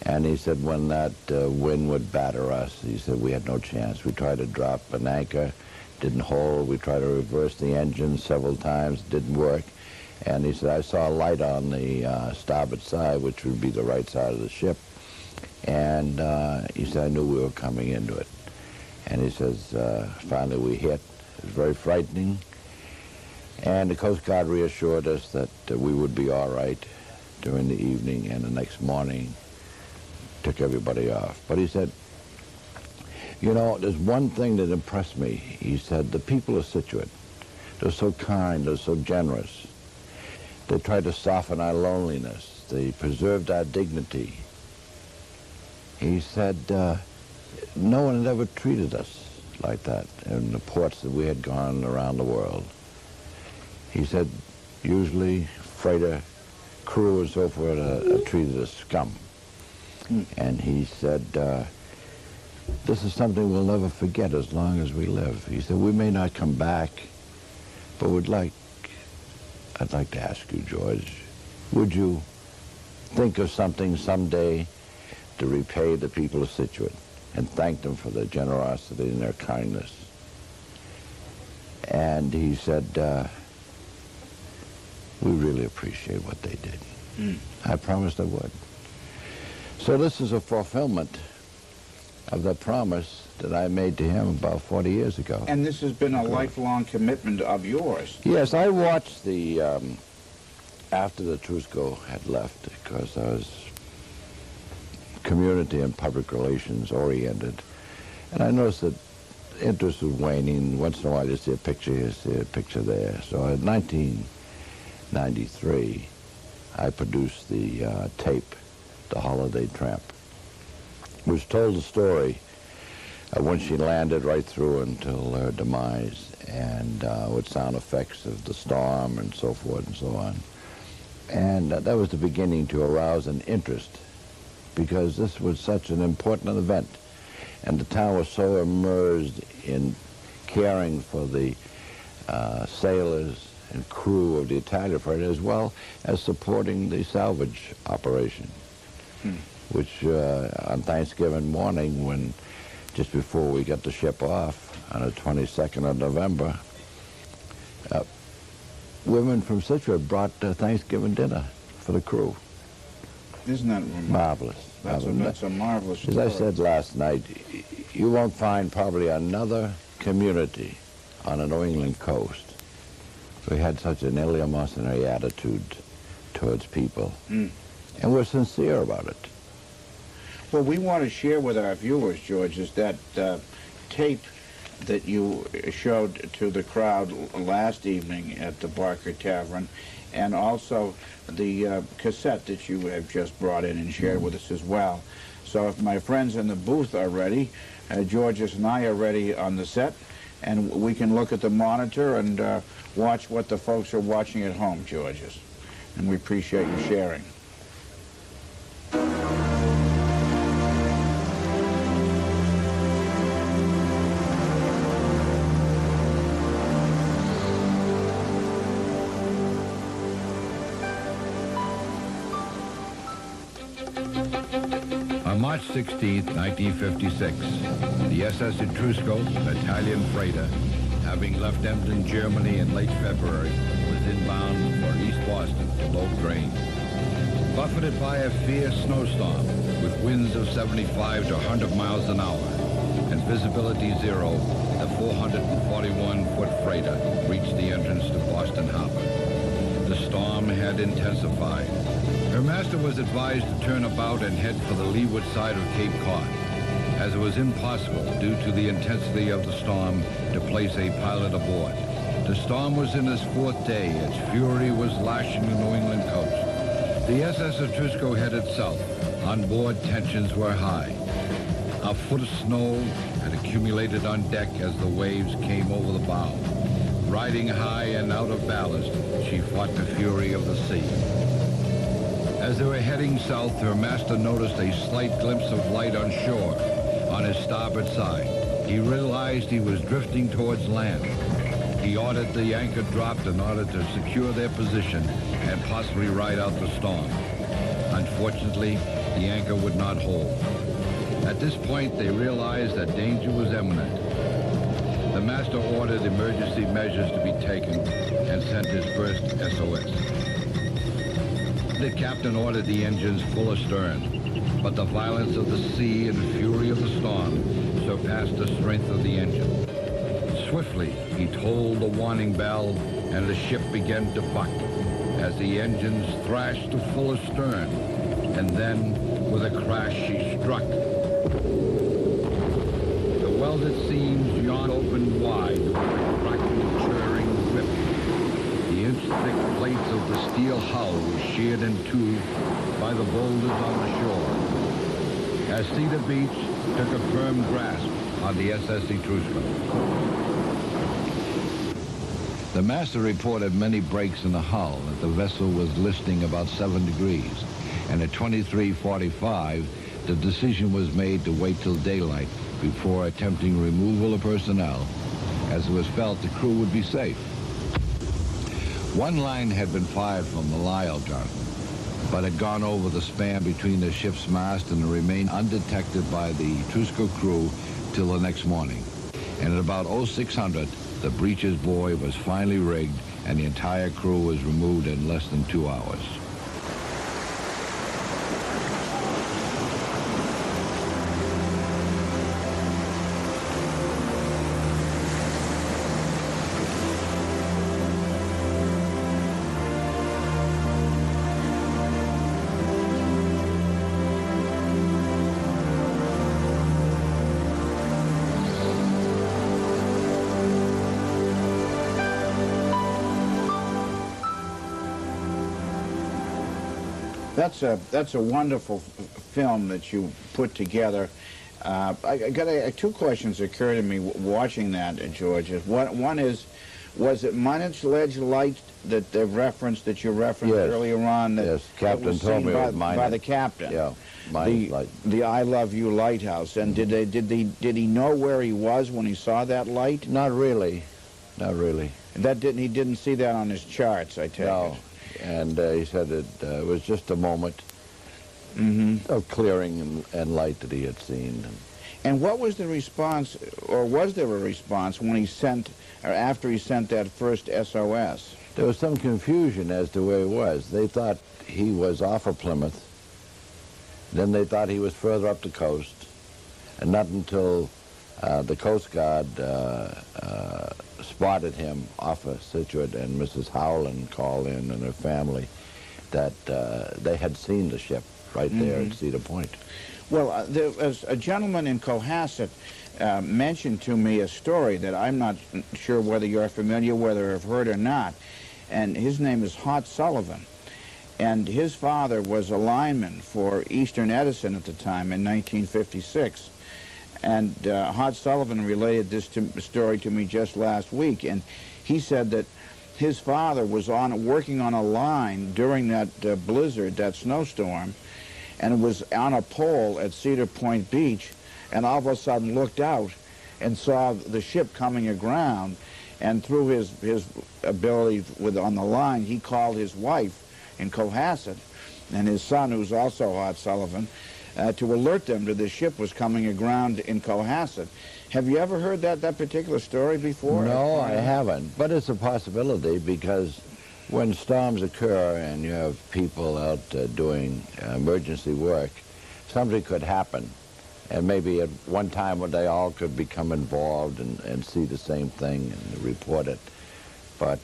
Speaker 6: And he said when that wind would batter us, he said we had no chance. We tried to drop an anchor
Speaker 1: didn't hold. We tried to reverse the engine several times. It didn't work. And he said, I saw a light on the starboard side, which would be the right side of the ship. And he said, I knew we were coming into it. And he says, finally we hit. It was very frightening. And the Coast Guard reassured us that we would be all right during the evening, and the next morning took everybody off. But he said, you know, there's one thing that impressed me. He said, the people of Scituate, they're so kind, they're so generous. They tried to soften our loneliness. They preserved our dignity. He said, no one had ever treated us like that in the ports that we had gone around the world. He said, usually freighter crew and so forth are treated as scum. And he said, this is something we'll never forget as long as we live. He said, we may not come back, but I'd like to ask you, George, would you think of something someday to repay the people of Scituate and thank them for their generosity and their kindness? And he said, we really appreciate what they did. I promised I would. So this is a fulfillment of the promise that I made to him about 40 years ago.
Speaker 13: And this has been a lifelong commitment of yours.
Speaker 1: Yes, I watched the, after the Etrusco had left, because I was community and public relations oriented, and I noticed that interest was waning. Once in a while you see a picture here, see a picture there. So in 1993, I produced the tape, The Holiday Tramp, which told the story of when she landed right through until her demise, and with sound effects of the storm and so forth and so on. And that was the beginning to arouse an interest, because this was such an important event, and the town was so immersed in caring for the sailors and crew of the Italian freighter, as well as supporting the salvage operation, which on Thanksgiving morning, when just before we got the ship off on the 22nd of November, women from Scituate brought Thanksgiving dinner for the crew.
Speaker 13: Isn't that remarkable?
Speaker 1: Marvelous.
Speaker 13: That's a marvelous story.
Speaker 1: As I said last night, you won't find probably another community on the New England coast who had such an eleemosynary attitude towards people. And we're sincere about it.
Speaker 13: Well, we want to share with our viewers, George, is that tape that you showed to the crowd last evening at the Barker Tavern, and also the cassette that you have just brought in and shared with us as well. So if my friends in the booth are ready, Georges and I are ready on the set, and we can look at the monitor and watch what the folks are watching at home, Georges. And we appreciate you sharing.
Speaker 6: On March 16, 1956, the SS Etrusco, an Italian freighter, having left Emden, Germany in late February, was inbound for East Boston to load grain. Buffeted by a fierce snowstorm with winds of 75 to 100 miles an hour and visibility zero, the 441-foot freighter reached the entrance to Boston Harbor. The storm had intensified. Her master was advised to turn about and head for the leeward side of Cape Cod, as it was impossible, due to the intensity of the storm, to place a pilot aboard. The storm was in its fourth day. Its fury was lashing the New England coast. The SS Etrusco headed south. On board, tensions were high. A foot of snow had accumulated on deck as the waves came over the bow. Riding high and out of ballast, she fought the fury of the sea. As they were heading south, her master noticed a slight glimpse of light on shore on his starboard side. He realized he was drifting towards land. He ordered the anchor dropped in order to secure their position and possibly ride out the storm. Unfortunately, the anchor would not hold. At this point, they realized that danger was imminent. The master ordered emergency measures to be taken and sent his first SOS. The captain ordered the engines full astern, but the violence of the sea and the fury of the storm surpassed the strength of the engine. Swiftly, he tolled the warning bell, and the ship began to buck as the engines thrashed to full astern, and then, with a crash, she struck. The welded seams yawned open wide with a cracking, churring rip. The inch-thick plates of the steel hull were sheared in two by the boulders on the shore, as Cedar Beach took a firm grasp on the SS Etrusco. The master reported many breaks in the hull, that the vessel was listing about 7 degrees, and at 23:45, the decision was made to wait till daylight before attempting removal of personnel, as it was felt the crew would be safe. One line had been fired from the Lyle gun, but had gone over the span between the ship's mast and remained undetected by the Etrusco crew till the next morning. And at about 0600, the breeches buoy was finally rigged, and the entire crew was removed in less than 2 hours.
Speaker 13: That's a wonderful film that you put together. I got two questions occur to me watching that, George. One is, was it Minage Ledge Light that they referenced, that you referenced earlier on? That,
Speaker 6: yes, Captain told me it was
Speaker 13: by the captain.
Speaker 6: Yeah, Minage Light.
Speaker 13: The I Love You lighthouse. And did he know where he was when he saw that light?
Speaker 6: Not really, not really.
Speaker 13: He didn't see that on his charts, I take it.
Speaker 6: And he said it was just a moment of clearing and light that he had seen.
Speaker 13: And what was the response, or was there a response when he sent, or after he sent that first SOS?
Speaker 6: There was some confusion as to where he was. They thought he was off of Plymouth. Then they thought he was further up the coast. And not until the Coast Guard spotted him off of Scituate, and Mrs. Howland called in and her family that they had seen the ship right there at Cedar Point.
Speaker 13: Well, there was a gentleman in Cohasset mentioned to me a story that I'm not sure whether you're familiar, whether have heard or not, and his name is Hot Sullivan. And his father was a lineman for Eastern Edison at the time in 1956. And Hot Sullivan related this story to me just last week, and he said that his father was working on a line during that blizzard, that snowstorm, and was on a pole at Cedar Point Beach, and all of a sudden looked out and saw the ship coming aground, and through his ability on the line, he called his wife in Cohasset and his son, who's also Hot Sullivan, to alert them that the ship was coming aground in Cohasset. Have you ever heard that particular story before?
Speaker 6: No, I haven't, but it's a possibility, because when storms occur and you have people out doing emergency work, something could happen, and maybe at one time when they all could become involved and see the same thing and report it. But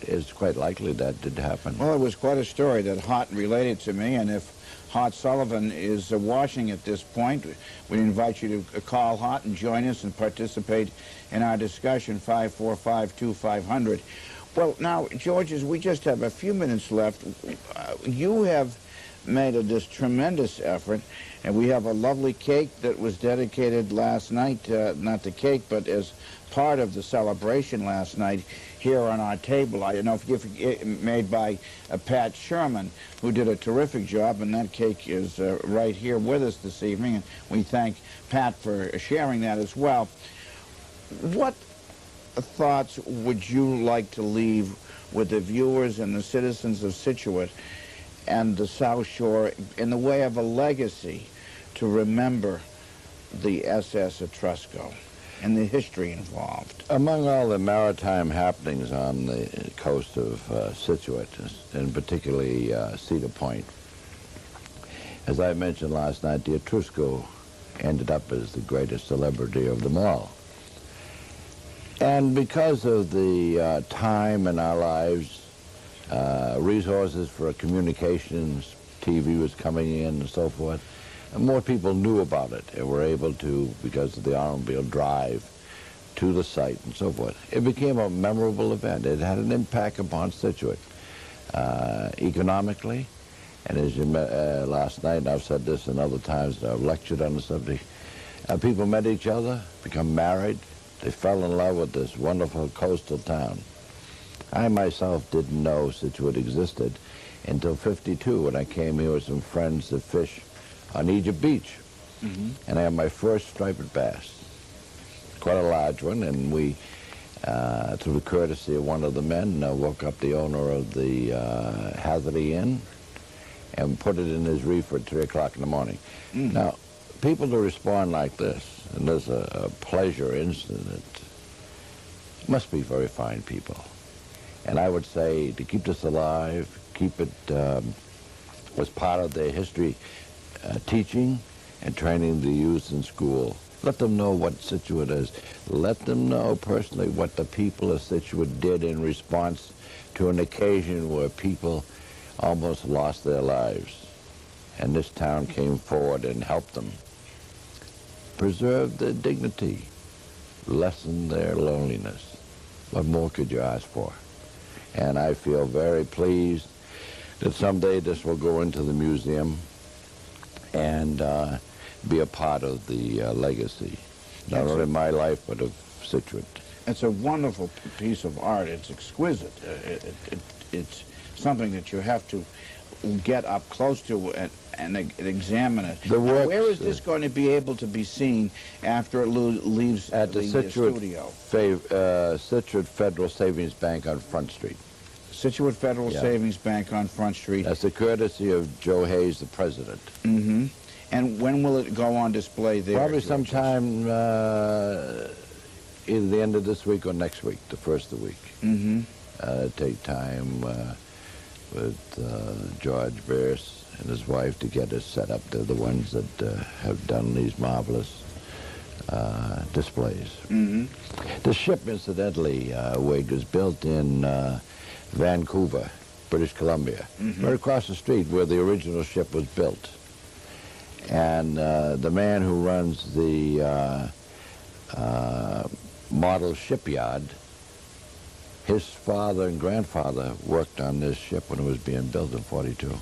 Speaker 6: it's quite likely that did happen.
Speaker 13: Well, it was quite a story that Hot related to me, and if Hot Sullivan is watching at this point, we invite you to call Hot and join us and participate in our discussion, 545-2500. Well, now, George, as we just have a few minutes left, you have made this tremendous effort, and we have a lovely cake that was dedicated last night, not the cake, but as part of the celebration last night here on our table. I don't know if it's made by Pat Sherman, who did a terrific job, and that cake is right here with us this evening, and we thank Pat for sharing that as well. What thoughts would you like to leave with the viewers and the citizens of Scituate and the South Shore in the way of a legacy to remember the SS Etrusco? and the history involved.
Speaker 6: Among all the maritime happenings on the coast of Scituate, and particularly Cedar Point, as I mentioned last night, the Etrusco ended up as the greatest celebrity of them all. And because of the time in our lives, resources for communications, TV was coming in and so forth, and more people knew about it and were able to, because of the automobile drive, to the site and so forth. It became a memorable event. It had an impact upon Scituate economically. And as you met last night, and I've said this and other times, I've lectured on the subject, people met each other, become married, they fell in love with this wonderful coastal town. I myself didn't know Scituate existed until '52 when I came here with some friends to fish on Egypt Beach. And I had my first striped bass, quite a large one, and we, through the courtesy of one of the men, woke up the owner of the Hatherley Inn and put it in his reefer at 3 o'clock in the morning. Now, people to respond like this, and there's a pleasure incident, must be very fine people. And I would say to keep this alive, keep it was part of their history teaching and training the youth in school. Let them know what Scituate is. Let them know personally what the people of Scituate did in response to an occasion where people almost lost their lives. And this town came forward and helped them. Preserve their dignity. Lessen their loneliness. What more could you ask for? And I feel very pleased that someday this will go into the museum and be a part of the legacy, not only of my life, but of Scituate.
Speaker 13: It's a wonderful piece of art. It's exquisite. It's something that you have to get up close to and examine it.
Speaker 6: Now,
Speaker 13: where is this going to be able to be seen after it leaves
Speaker 6: at the
Speaker 13: studio?
Speaker 6: Scituate Federal Savings Bank on Front Street.
Speaker 13: Scituate Federal Savings Bank on Front Street.
Speaker 6: That's the courtesy of Joe Hayes, the president.
Speaker 13: And when will it go on display there?
Speaker 6: Probably sometime either the end of this week or next week, the first of the week. Take time with George Beers and his wife to get us set up. They're the ones that have done these marvelous displays. The ship, incidentally, Wig, is built in Vancouver, British Columbia, right across the street where the original ship was built. And the man who runs the model shipyard, his father and grandfather worked on this ship when it was being built in '42.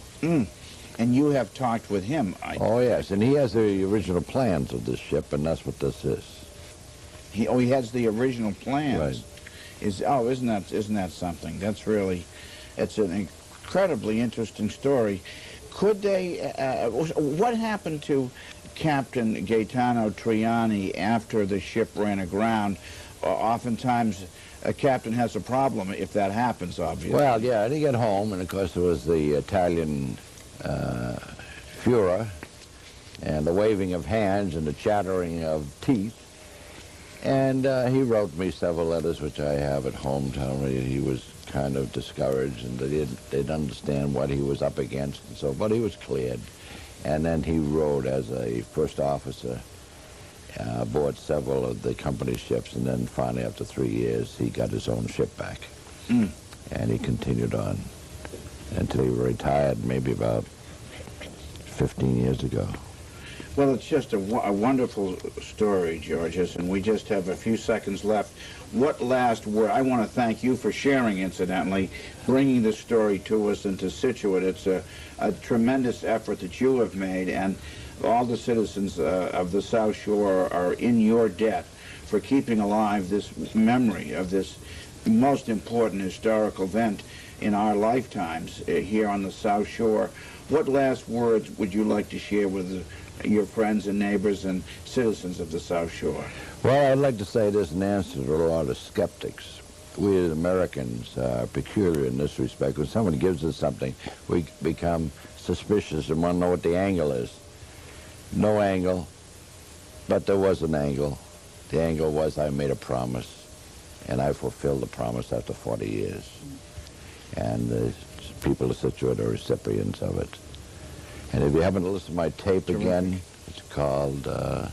Speaker 13: And you have talked with him?
Speaker 6: Oh, yes, and he has the original plans of this ship, and that's what this is.
Speaker 13: He has the original plans?
Speaker 6: Right.
Speaker 13: Isn't that something? That's really, it's an incredibly interesting story. Could they, what happened to Captain Gaetano Triani after the ship ran aground? Oftentimes, a captain has a problem if that happens, obviously.
Speaker 6: Well, yeah, and he got home, and of course there was the Italian furor, and the waving of hands and the chattering of teeth. And he wrote me several letters, which I have at home, telling me he was kind of discouraged and they didn't understand what he was up against and so, but he was cleared. And then he rode as a first officer aboard several of the company ships, and then finally after 3 years he got his own ship back. And he continued on until he retired maybe about 15 years ago.
Speaker 13: Well, it's just a wonderful story, Georges, and we just have a few seconds left. What last word? I want to thank you for sharing, incidentally, bringing this story to us and to Scituate. It's a tremendous effort that you have made, and all the citizens of the South Shore are in your debt for keeping alive this memory of this most important historical event in our lifetimes here on the South Shore. What last words would you like to share with your friends and neighbors and citizens of the South Shore?
Speaker 6: Well, I'd like to say this in answer to a lot of skeptics. We as Americans are peculiar in this respect. When someone gives us something, we become suspicious and want to know what the angle is. No angle, but there was an angle.
Speaker 1: The angle was I made a promise, and I fulfilled the promise after 40 years. And the people of Situate are recipients of it. And if you happen to listen to my tape again, it's called The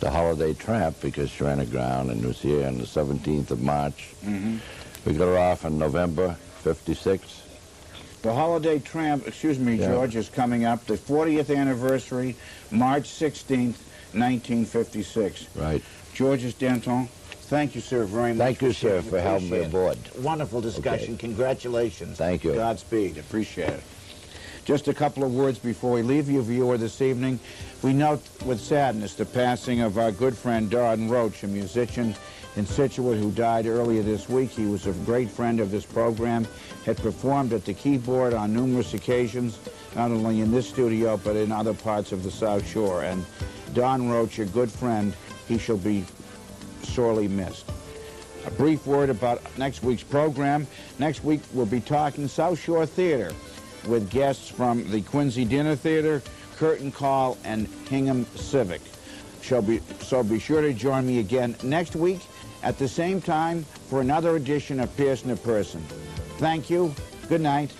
Speaker 1: Holiday Tramp, because she ran aground and was here on the 17th of March. We got her off in November 56.
Speaker 13: The Holiday Tramp, excuse me, George, is coming up. The 40th anniversary, March 16th, 1956.
Speaker 1: Right.
Speaker 13: Georges Danton, thank you, sir, very much.
Speaker 1: Thank you, sir, for having me aboard.
Speaker 13: Wonderful discussion.
Speaker 1: Okay.
Speaker 13: Congratulations.
Speaker 1: Thank you.
Speaker 13: Godspeed. Appreciate it. Just a couple of words before we leave you, viewer, this evening. We note with sadness the passing of our good friend Don Roach, a musician in Situate who died earlier this week. He was a great friend of this program, had performed at the keyboard on numerous occasions, not only in this studio, but in other parts of the South Shore. And Don Roach, a good friend, he shall be sorely missed. A brief word about next week's program. Next week we'll be talking South Shore Theater with guests from the Quincy Dinner Theater, Curtain Call, and Hingham Civic. So be sure to join me again next week at the same time for another edition of Pearson to Person. Thank you. Good night.